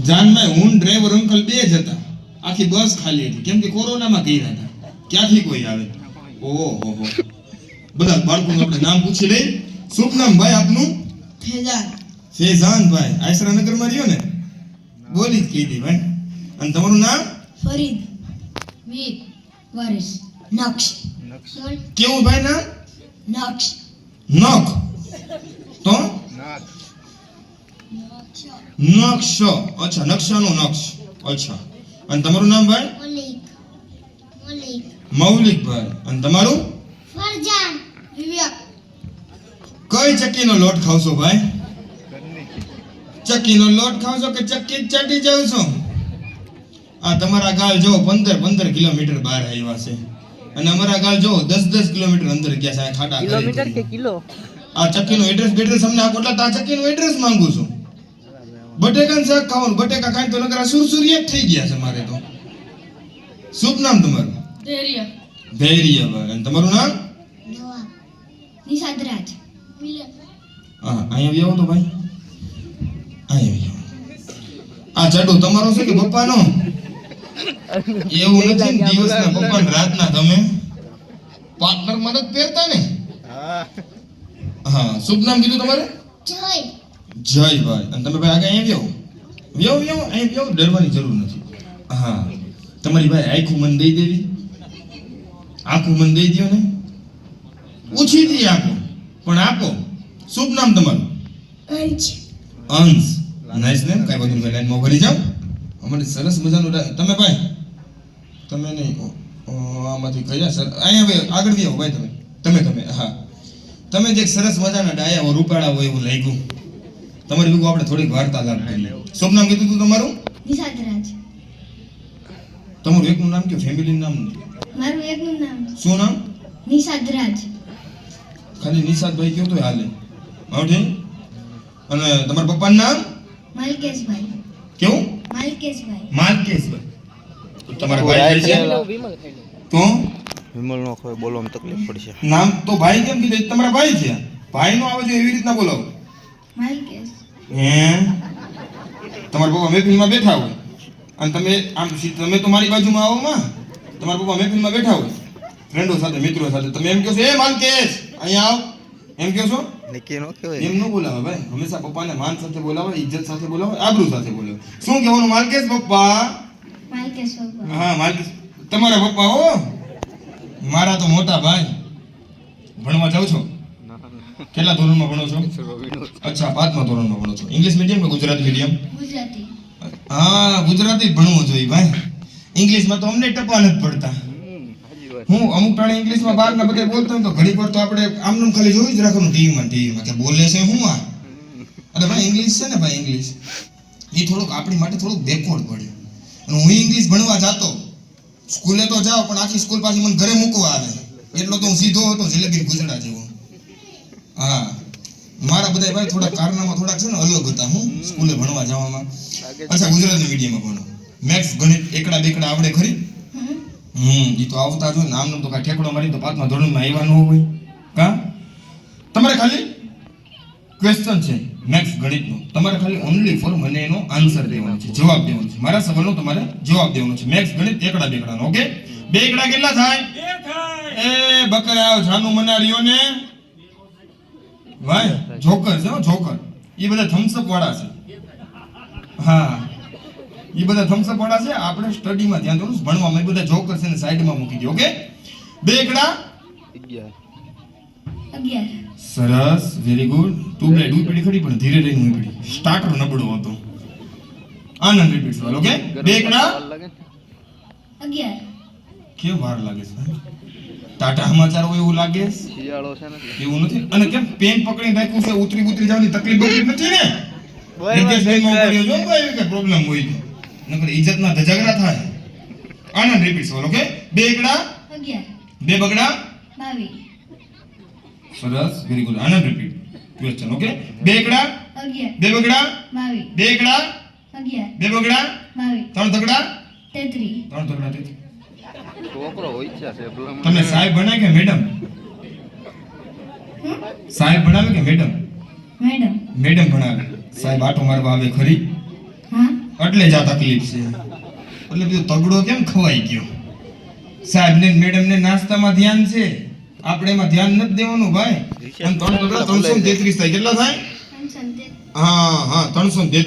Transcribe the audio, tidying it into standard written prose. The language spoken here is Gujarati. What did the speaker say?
જાનમાં હું ડ્રાઈવર અંકલ બે જ હતા. આખી બસ ખાલી હતી કેમ કે કોરોનામાં ગયા હતા. ક્યાંથી કોઈ આવે? ઓહો હો. બધા બાળકોનું આપણે નામ પૂછી લઈ. શુભ નામ ભાઈ આપનું? ફેજાન. ફેજાન ભાઈ આયસરાનગર માં રહ્યો ને? બોલી જ કીધી ભાઈ. અને તમારું નામ? ફરીદ. વીર. વારિસ. નક્ષ. કેવું ભાઈ નામ? નક્ષ. નખ તો નક્ષ. અચ્છા નકશાનો નક્ષ. અચ્છા. અને તમારું નામ ભાઈ? મૌલિક ભાઈ. અને તમારું? ફરજાન. વિવેક. કઈ ચક્કીનો લોટ ખાવશો ભાઈ? ચક્કીનો લોટ ખાવશો કે ચક્કી ચાટી જાવ છો? આ તમારા ગાલ જો 15 કિલોમીટર બહાર આવ્યા છે અને અમારા ગાલ જો 10 કિલોમીટર અંદર ગયા છે. ખાડા કિલોમીટર કે કિલો? આ ચક્કીનો એડ્રેસ અમને આપો એટલે આ ચક્કીનો એડ્રેસ માંગુ છું. બટેકાનું શાક ખાવાનું. બટેકા ખાઈને તો નકરા સુરસુરિયા થઈ ગયા છે મારે તો. શુભ નામ તમારું? ધૈર્ય. ધૈર્ય ભાઈ. અને તમારું નામ? નવા. નિષાદરાજ. હા અહીંયા આવો તો ભાઈ. અહીંયા આ જાડો તમારો છે કે પપ્પાનો? એવું નથી ને દિવસના પપ્પા ને રાતના તમે પાર્ટનર માં જ પહેરતા ને? હા. શુભ નામ કીધું તમારે? જય. જય ભાઈ. અને તમે ભાઈ આગળ અહીંયા વ્યો અહીં વ્યો. ડરવાની જરૂર નથી. હા તમારી ભાઈ આખું મન દઈ દેવી. આખું મન દઈ દો ને. પૂછી દી આપો પણ આપો. શુભ નામ તમારું? અંશ. અંશ. Nice name. કઈ બધું ભાઈ લાઈનમાં ભરી જાવ. અમારી સરસ મજાનું તમે ભાઈ તમે નહીં આમાંથી કયા સર અહીંયા ભાઈ આગળ બી આવો ભાઈ. તમે હા તમે જે સરસ મજાના ડાયા હોય રૂપાળા હોય એવું લાગ્યું. તમારી ભેગું આપણે થોડીક વાર્તાલાપ કરીએ. શુભ નામ કીધું તું તમારું? નિષાદરાજ. તમારું એકનું નામ કયો? ફેમિલી નામ? મારું એકનું નામ શું નામ? નિષાદરાજ. ખાલી નિષાદભાઈ કયો તો હાલે. આવડે. અને તમારા પપ્પાનું નામ? માલકેશભાઈ. કેવું? માલકેશભાઈ. માલકેશભાઈ. તમારા ભાઈ છે? તો વિમલ નો કોઈ બોલવામાં તકલીફ પડશે. નામ તો ભાઈ કેમ કીધું? તમારા ભાઈ છે. ભાઈ નો આવે છે એવી રીતના બોલાવો. માલકેશ. હે તમારા પપ્પા મહેફિલમાં બેઠા હોય અને તમે આમ તમે તો મારી બાજુમાં આવો માં. તમારા પપ્પા મહેફિલમાં બેઠા હોય ફ્રેન્ડો સાથે મિત્રો સાથે તમે એમ કહો છો એ માલકેશ અહીંયા આવ એમ કહો છો? નક્કી નો કહેવાય. એમ ન બોલાવે ભાઈ. હંમેશા પપ્પાને માન સાથે બોલાવે, ઇજ્જત સાથે બોલાવે, આબરૂ સાથે બોલાવે. શું કહેવાનું? માલકેશ પપ્પા. માલકેશ પપ્પા. હા માલકેશ. તમારા પપ્પા હો. મારા તો મોટા ભાઈ. ભણવા જાવ છો? કેટલા ધોરણમાં ભણો છો? અચ્છા 5મા ધોરણમાં ભણો છો. ઇંગ્લિશ મીડિયમ કે ગુજરાતી મીડિયમ? ગુજરાતી. હા ગુજરાતી જ ભણવું જોઈએ ભાઈ. ઇંગ્લિશમાં તો અમને ટપા નથી પડતા. હું અમુક ટાણે ઇંગ્લિશમાં બહારના બધા બોલતો તો ઘણી વાર તો આપણે આમનું ખાલી જોઈ જ રાખવાનું ટીવીમાં કે બોલે છે હું આ. અરે ભાઈ ઇંગ્લિશ છે ને ભાઈ ઇંગ્લિશ એ થોડુંક આપણી માટે થોડુંક બેકવર્ડ પડે. અને હું ઇંગ્લિશ ભણવા જાતો સ્કૂલે તો જાઉં પણ આખી સ્કૂલ પાછી મને ઘરે મૂકવા આવે એટલો તો હું સીધો હતો જલેબી ગુજડા જેવો. હા મારા બધા ભાઈ થોડા કારનામાં થોડાક છે ને અલગ હતા. હું સ્કૂલે ભણવા જવામાં. અચ્છા ગુજરાતી મીડિયમમાં ભણો. મેથ્સ ગણિત એકડા બેકડા આવડે ખરી? ઈ તો આવતા જો નામ તો કાંઈ ઠેકડો મારી તો 5મા ધોરણમાં આવ્યા ન હોય કા. તમારે ખાલી ક્વેશ્ચન છે મેથ્સ ગણિતનો. તમારે ખાલી ઓનલી ફોર મને એનો આન્સર દેવાનો છે, જવાબ દેવાનો છે. મારા સવાલનો તમારે જવાબ દેવાનો છે. મેથ્સ ગણિત એકડા બેકડાનો. ઓકે. બે એકડા કેટલા થાય? 2 થાય. એ બકરા જાનુ મનારીઓ ને ભાઈ જોકર છે જોકર. એ બધા થમ્સઅપ વાળા છે. હા એ બધા થમ્સઅપ વાળા છે. આપણે સ્ટડીમાં ધ્યાન દેવાનું, ભણવામાં. એ બધા જોકર છે ને સાઈડમાં મૂકી દો. ઓકે. બે એકડા 11. સરસ વેરી ગુડ. ટ્યુબલાઇટ ઉપડી ખરી પણ ધીરે રહીને ઉપડી. સ્ટાર્ટર નબળો હતો. આનંદ રિપીટ સવાલ. ઓકે. બે એકડા 11. કેમ વાર લાગે છે? ટાટા સમાચાર હોય એવું લાગે? શિયાળો છે ને એવું નથી. અને કેમ પેન પકડીને રાખ્યું છે? ઉતરી જવાની તકલીફ નથી ને? નિકેશભાઈમાં પડ્યો જો ભાઈ કે પ્રોબ્લેમ હોય તો નકર ઇજ્જતના ધજાગરા થાય. આનંદ રિપીટ સવાલ. ઓકે. બે એકડા 11. બે બગડા 22. સરસ વેરી ગુડ. આનંદ રિપીટ ક્વેશ્ચન. ઓકે. બે એકડા 11. બે બગડા 22. બે એકડા 11. બે બગડા 22. ત્રણ તગડા 33. ત્રણ તગડા 33. છોકરો હોય છે. તમને સાહેબ ભણાય કે મેડમ? સાહેબ ભણાવે કે મેડમ? મેડમ. મેડમ ભણાવે. સાહેબ આટો મારવા આવે ખરી? હા. એટલે જ આ તકલીફ છે. એટલે બધું તગડો કેમ ખવાઈ ગયો? સાહેબ ને મેડમ ને નાસ્તામાં ધ્યાન છે, આપણે એમાં ધ્યાન નથી દેવાનું ભાઈ. અને 3 તગડા 333 થાય. કેટલા થાય? 333. હા 333.